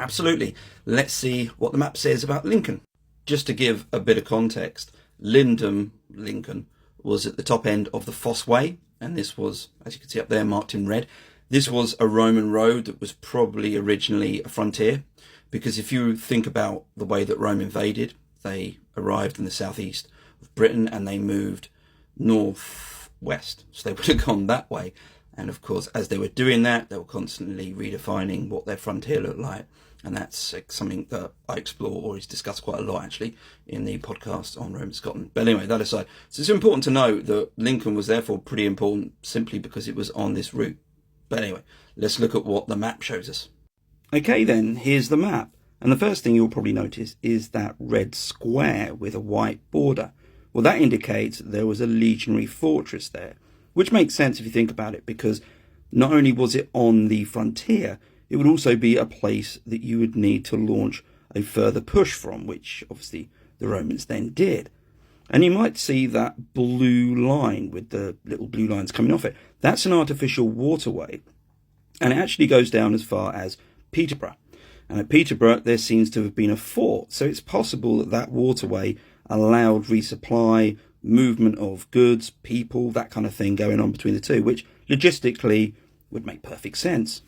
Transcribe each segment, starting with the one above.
Absolutely. Let's see what the map says about Lincoln. Just to give a bit of context, Lincoln was at the top end of the Fosse Way, and this was, as you can see up there, marked in red. This was a Roman road that was probably originally a frontier, because if you think about the way that Rome invaded, they arrived in the southeast of Britain and they moved northwest, so they would have gone that way. And of course, as they were doing that, they were constantly redefining what their frontier looked like. And that's something that I explore, or is discussed quite a lot actually, in the podcast on Rome and Scotland. But anyway, that aside, so it's important to note that Lincoln was therefore pretty important simply because it was on this route. But anyway, let's look at what the map shows us. Okay then, here's the map. And the first thing you'll probably notice is that red square with a white border. Well, that indicates there was a legionary fortress there, which makes sense if you think about it, because not only was it on the frontier, it would also be a place that you would need to launch a further push from, which obviously the Romans then did. And you might see that blue line with the little blue lines coming off it. That's an artificial waterway, and it actually goes down as far as Peterborough. And at Peterborough, there seems to have been a fort, so it's possible that that waterway allowed resupply, movement of goods, people, that kind of thing going on between the two, which logistically would make perfect sense.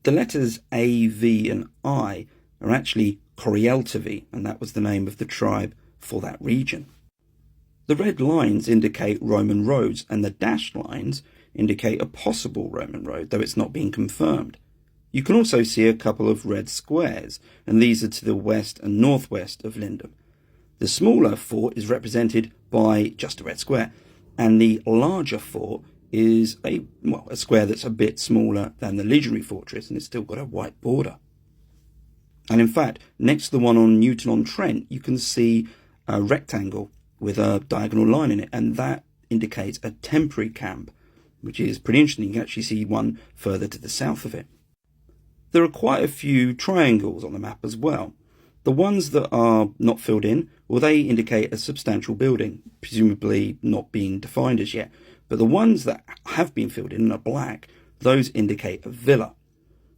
The letters A, V and I are actually Corieltavi, and that was the name of the tribe for that region. The red lines indicate Roman roads, and the dashed lines indicate a possible Roman road, though it's not being confirmed. You can also see a couple of red squares, and these are to the west and northwest of Lindum. The smaller fort is represented by just a red square, and the larger fort is a square that's a bit smaller than the legionary fortress, and it's still got a white border. And in fact, next to the one on Newton-on-Trent, you can see a rectangle with a diagonal line in it, and that indicates a temporary camp, which is pretty interesting. You can actually see one further to the south of it. There are quite a few triangles on the map as well. The ones that are not filled in, well, they indicate a substantial building, presumably not being defined as yet. But the ones that have been filled in and are black, those indicate a villa.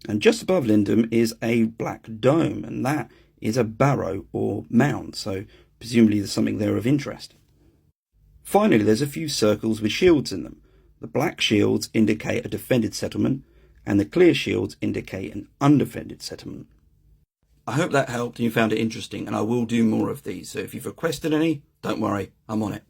And just above Lindum is a black dome, and that is a barrow or mound, so presumably there's something there of interest. Finally, there's a few circles with shields in them. The black shields indicate a defended settlement, and the clear shields indicate an undefended settlement. I hope that helped and you found it interesting, and I will do more of these, so if you've requested any, don't worry, I'm on it.